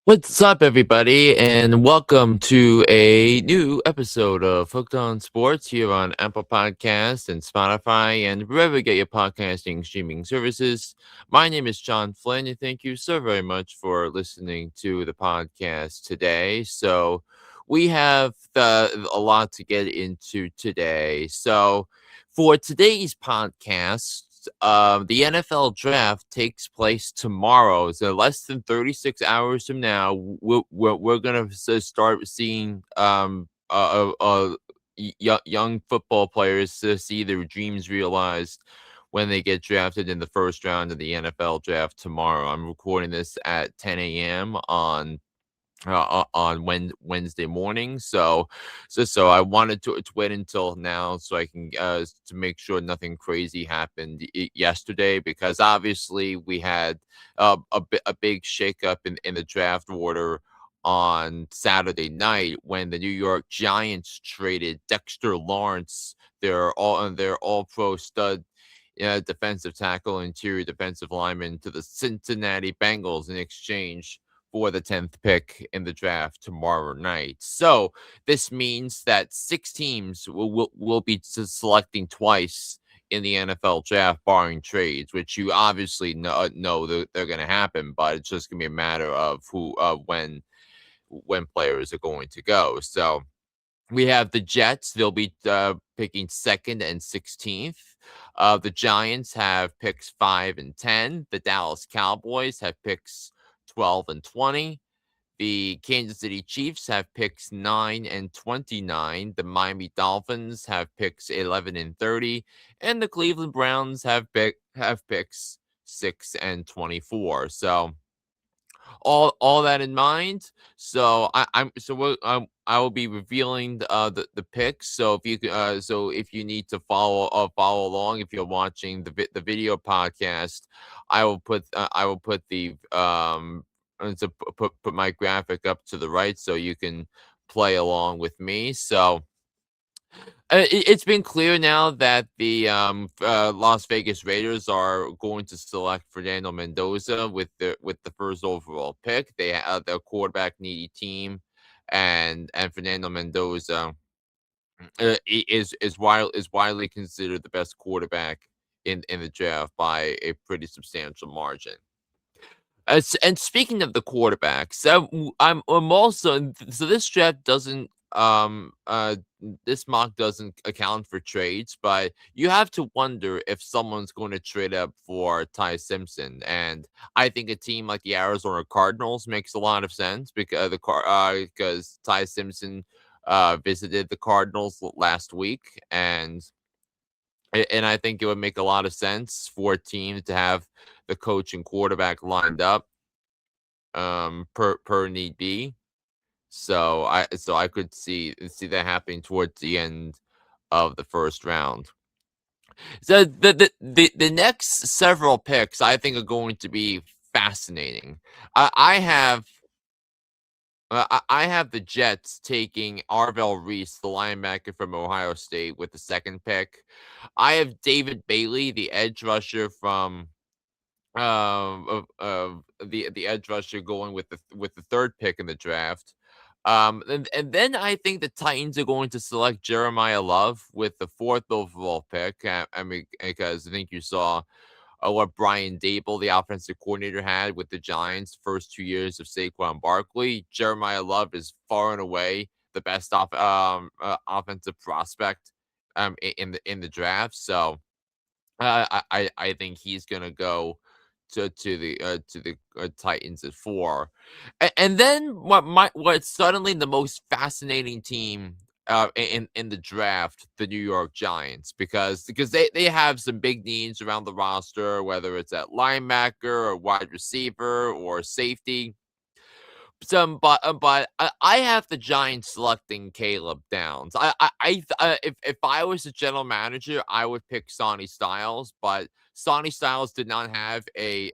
What's up, everybody, and welcome to a new episode of Hooked on Sports here on Apple Podcasts and Spotify and wherever you get your podcasting streaming services. My name is John Flynn, and thank you so very much for listening to the podcast today. We have a lot to get into today. For today's podcast, the NFL draft takes place tomorrow. So less than 36 hours from now, we're gonna start seeing young football players to see their dreams realized when they get drafted in the first round of the NFL draft tomorrow. I'm recording this at 10 a.m. On Wednesday morning. So I wanted to wait until now so I can to make sure nothing crazy happened yesterday, because obviously we had a big shakeup in the draft order on Saturday night when the New York Giants traded Dexter Lawrence, their all pro stud defensive tackle, interior defensive lineman, to the Cincinnati Bengals in exchange for the 10th pick in the draft tomorrow night. So this means that six teams will be selecting twice in the NFL draft, barring trades, which you obviously know that they're going to happen, but it's just going to be a matter of when players are going to go. So we have the Jets. They'll be picking second and 16th. The Giants have picks 5 and 10. The Dallas Cowboys have picks 12 and 20. The Kansas City Chiefs have picks 9 and 29. The Miami Dolphins have picks 11 and 30. And the Cleveland Browns have picks 6 and 24. So all that in mind, I will be revealing the picks. So if you need to follow along, if you're watching the video podcast, I will put the to put my graphic up to the right so you can play along with me. It's been clear now that the Las Vegas Raiders are going to select Fernando Mendoza with the first overall pick. They have their quarterback needy team, and Fernando Mendoza is widely considered the best quarterback in the draft by a pretty substantial margin. And speaking of the quarterbacks, I'm also, so this draft doesn't this mock doesn't account for trades, but you have to wonder if someone's going to trade up for Ty Simpson. And I think a team like the Arizona Cardinals makes a lot of sense because Ty Simpson visited the Cardinals last week, and I think it would make a lot of sense for a team to have the coach and quarterback lined up per need be. So I could see that happening towards the end of the first round. So the next several picks I think are going to be fascinating. I have I have the Jets taking Arvell Reese, the linebacker from Ohio State, with the second pick. I have David Bailey, the edge rusher from the edge rusher, going with the third pick in the draft. And then I think the Titans are going to select Jeremiah Love with the fourth overall pick. I mean, because I think you saw what Brian Dable, the offensive coordinator, had with the Giants first 2 years of Saquon Barkley. Jeremiah Love is far and away the best offensive prospect in the draft. So I think he's gonna go to the Titans at 4. And then what's suddenly the most fascinating team in the draft, the New York Giants, because they have some big needs around the roster, whether it's at linebacker or wide receiver or safety. But I have the Giants selecting Caleb Downs. If I was the general manager, I would pick Sonny Styles, but Sonny Styles did not have a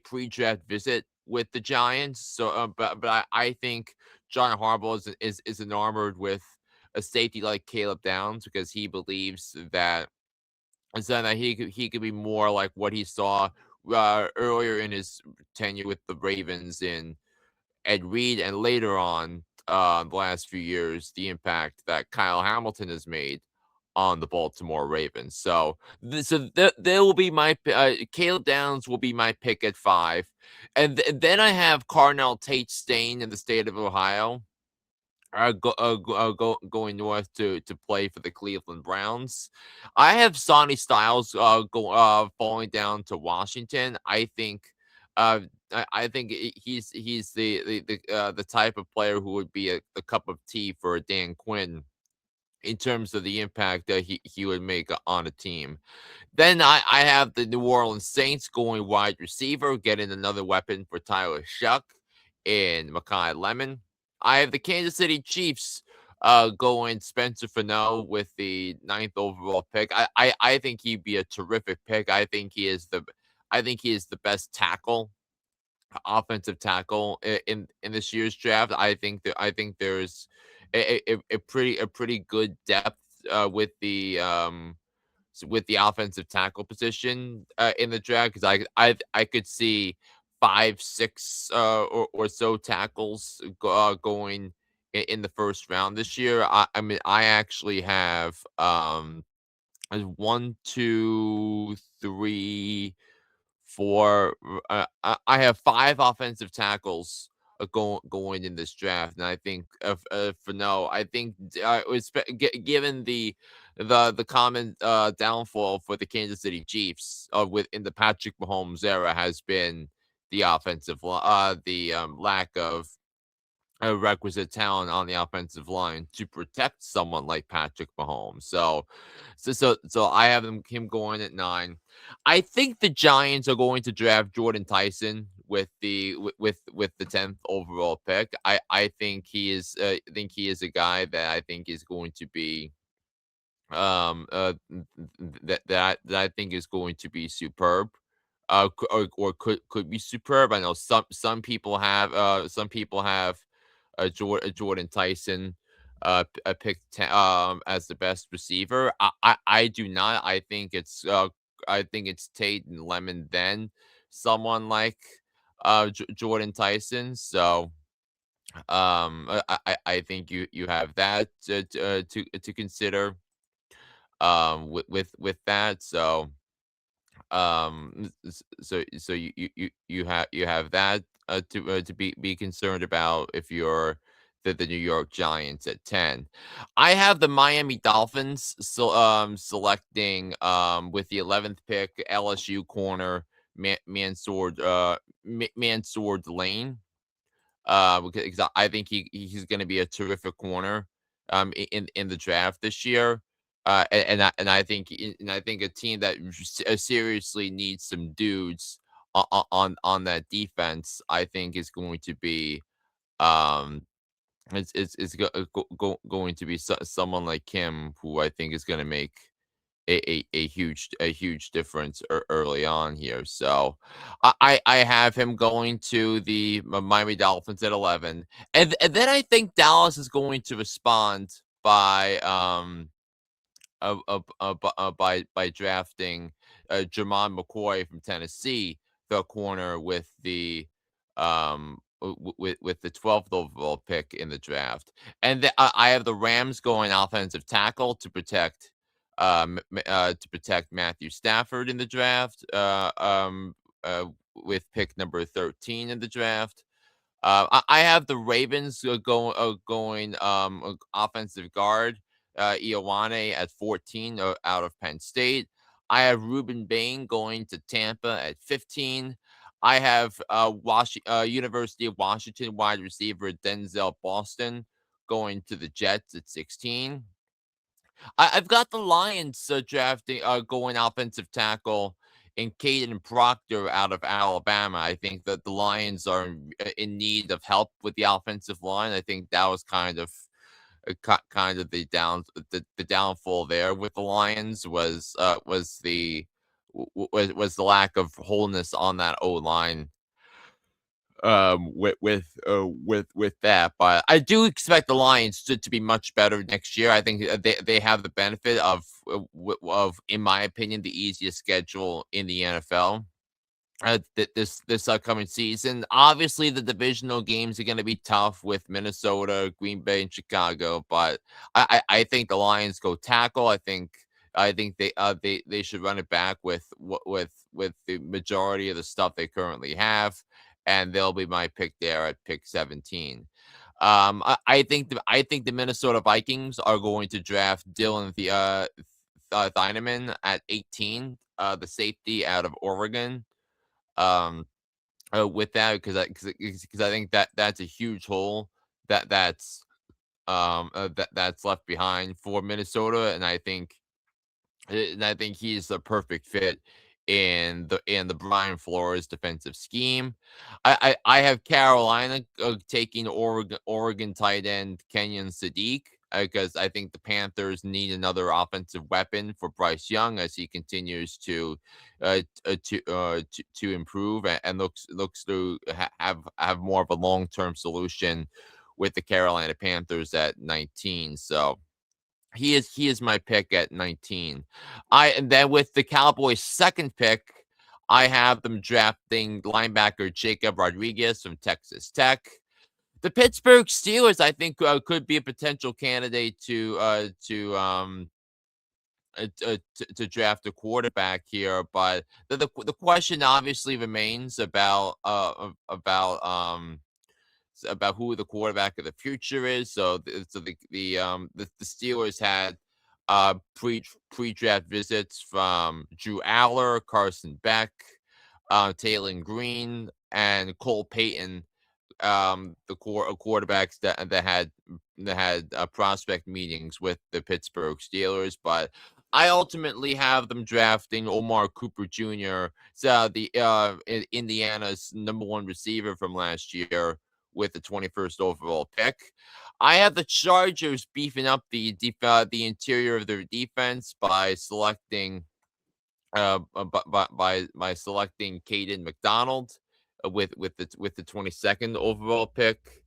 pre-draft visit with the Giants. I think John Harbaugh is enamored with a safety like Caleb Downs, because he believes that he could be more like what he saw earlier in his tenure with the Ravens in Ed Reed, and later on, the last few years, the impact that Kyle Hamilton has made on the Baltimore Ravens. So, there will be Caleb Downs will be my pick at 5, and then I have Carnell Tate staying in the state of Ohio. Going north to play for the Cleveland Browns. I have Sonny Styles falling down to Washington. I think I think he's the type of player who would be a cup of tea for Dan Quinn in terms of the impact that he would make on a team. Then I have the New Orleans Saints going wide receiver, getting another weapon for Tyler Shuck and Makai Lemon. I have the Kansas City Chiefs going Spencer Fano with the ninth overall pick. I think he'd be a terrific pick. I think he is the best offensive tackle in this year's draft. I think there's a pretty good depth with the offensive tackle position in the draft, because I could see 5, 6 or so tackles going in the first round this year. I mean, I actually have 1, 2, 3, 4. I have 5 offensive tackles going in this draft, and I think for no, I think given the common downfall for the Kansas City Chiefs within the Patrick Mahomes era has been the lack of a requisite talent on the offensive line to protect someone like Patrick Mahomes. So I have him going at 9. I think the Giants are going to draft Jordan Tyson with the 10th overall pick. I think he is a guy that I think is going to be that I think is going to be superb. Or could be superb. I know some people have Jordan Tyson picked as the best receiver. I do not. I think it's Tate and Lemon, then someone like Jordan Tyson. So I think you have that to consider with that. So you have that to be concerned about if you're the New York Giants at 10. I have the Miami Dolphins selecting with the 11th pick LSU corner Mansour Lane, because I think he's going to be a terrific corner in the draft this year. And I think a team that seriously needs some dudes on that defense, I think is going to be um going to be someone like Kim, who I think is going to make a huge difference early on here. So I have him going to the Miami Dolphins at 11, and then I think Dallas is going to respond by by drafting Jermon McCoy from Tennessee, the corner with the 12th overall pick in the draft. And I have the Rams going offensive tackle to protect Matthew Stafford in the draft, with pick number 13 in the draft. I have the Ravens going offensive guard Ioane at 14 out of Penn State. I have Ruben Bain going to Tampa at 15. I have University of Washington wide receiver Denzel Boston going to the Jets at 16. I've got the Lions drafting going offensive tackle in Caden Proctor out of Alabama. I think that the Lions are in need of help with the offensive line. I think that was kind of the downfall there with the Lions was the lack of wholeness on that O line with that. But I do expect the Lions to be much better next year. I think they have the benefit of in my opinion, the easiest schedule in the NFL. this upcoming season. Obviously, the divisional games are going to be tough with Minnesota, Green Bay, and Chicago. But I think the Lions go tackle. I think they should run it back with the majority of the stuff they currently have, and they'll be my pick there at pick 17. I think the Minnesota Vikings are going to draft Dynaman at 18, the safety out of Oregon. Um, with that because I think that's a huge hole that's left behind for Minnesota, and I think he's the perfect fit in the Brian Flores defensive scheme. I have Carolina taking Oregon tight end Kenyon Sadiq because I think the Panthers need another offensive weapon for Bryce Young as he continues to improve and looks to have more of a long term solution with the Carolina Panthers at 19. So he is my pick at 19. And then with the Cowboys' second pick, I have them drafting linebacker Jacob Rodriguez from Texas Tech. The Pittsburgh Steelers, I think, could be a potential candidate to draft a quarterback here, but the question obviously remains about who the quarterback of the future is. So the Steelers had pre-draft visits from Drew Aller, Carson Beck, Taylor Green, and Cole Payton, the quarterbacks that had prospect meetings with the Pittsburgh Steelers, but I ultimately have them drafting Omar Cooper Jr., so Indiana's number one receiver from last year with the 21st overall pick. I have the Chargers beefing up the interior of their defense by selecting by selecting Caden McDonald with the 22nd overall pick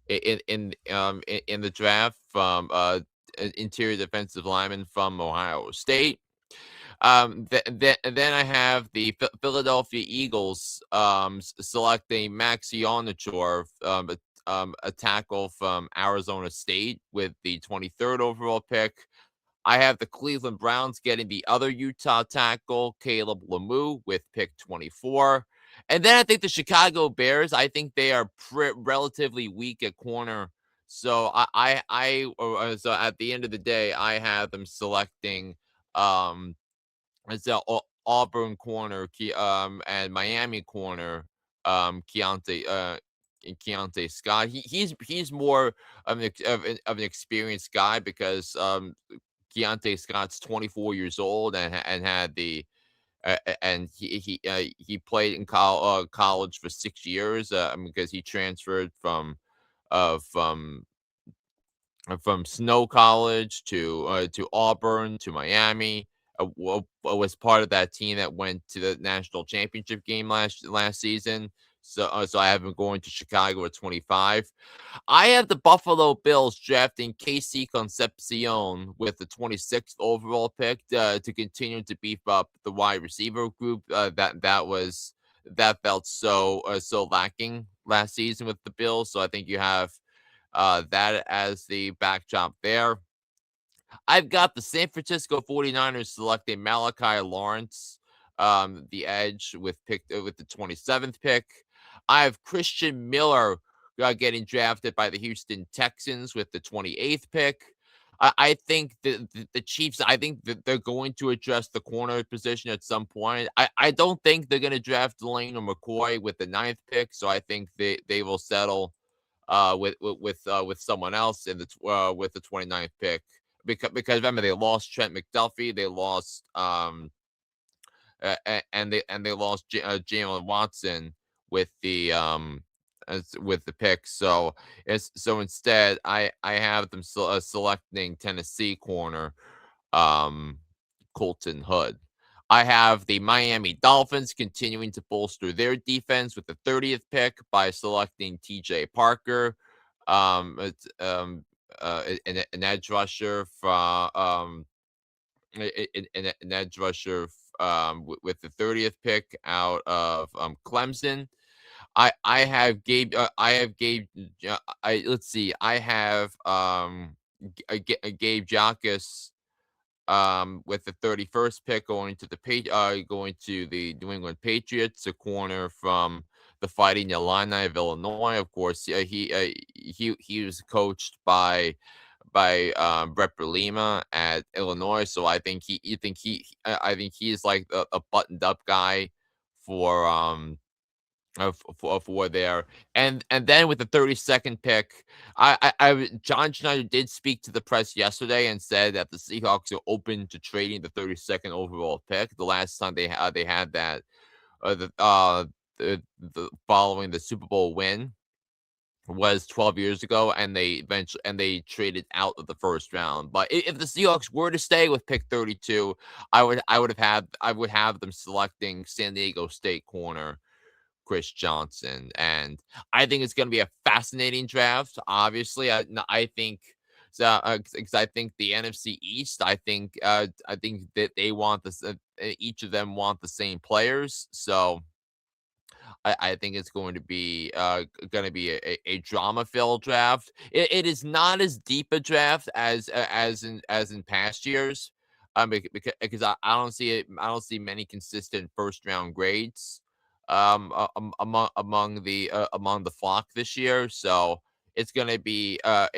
in the draft from interior defensive lineman from Ohio State. Then I have the Philadelphia Eagles selecting Maxi Onachor, a tackle from Arizona State with the 23rd overall pick. I have the Cleveland Browns getting the other Utah tackle, Caleb Lemieux, with pick 24. And then I think the Chicago Bears, I think they are relatively weak at corner. So at the end of the day, I have them selecting um, Auburn corner, and Miami corner, Keontae Scott. He's more of an experienced guy because Keontae Scott's 24 years old and had the and he played in college for 6 years because he transferred uh, from from Snow College to Auburn to Miami. Was part of that team that went to the national championship game last season. So I have him going to Chicago at 25. I have the Buffalo Bills drafting Casey Concepcion with the 26th overall pick to continue to beef up the wide receiver group that felt so lacking last season with the Bills. So I think you have that as the backdrop there. I've got the San Francisco 49ers selecting Malachi Lawrence, the edge with the 27th pick. I have Christian Miller getting drafted by the Houston Texans with the 28th pick. I think the Chiefs, I think that they're going to address the corner position at some point. I don't think they're going to draft Lane or McCoy with the ninth pick, so I think they will settle with someone else with the 29th pick because remember they lost Trent McDuffie, they lost and they lost Jalen Watson with the pick. So instead, I have them selecting Tennessee corner um, Colton Hood. I have the Miami Dolphins continuing to bolster their defense with the 30th pick by selecting T.J. Parker, it's, an edge rusher from an edge rusher with the 30th pick out of Clemson. Let's see. I have Gabe Jacas with the 31st pick going to the New England Patriots, a corner from the Fighting Illini of Illinois. Of course, he was coached by Brett Bielema at Illinois, so I think he's like a buttoned up guy for for there. And then with the 32nd pick, John Schneider did speak to the press yesterday and said that the Seahawks are open to trading the 32nd overall pick. The last time they had that, the following the Super Bowl win was 12 years ago, and they traded out of the first round. But if the Seahawks were to stay with pick 32, I would have them selecting San Diego State corner Chris Johnson. And I think it's going to be a fascinating draft. Obviously, I think so because I think the NFC East. I think that they want this. Each of them want the same players. So I think it's going to be a drama filled draft. It is not as deep a draft as in past years, because I don't see it. I don't see many consistent first round grades among the flock this year. So it's going to be a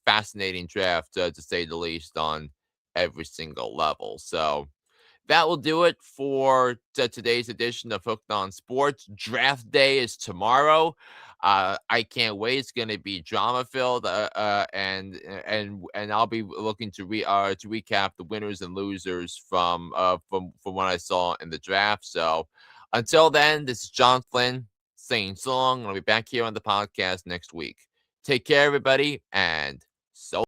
fascinating draft, to say the least, on every single level. So that will do it for today's edition of Hooked on Sports. Draft day is tomorrow. I can't wait. It's going to be drama filled, and I'll be looking to recap the winners and losers from what I saw in the draft. So until then, this is John Flynn saying so long. I'll be back here on the podcast next week. Take care, everybody, and so.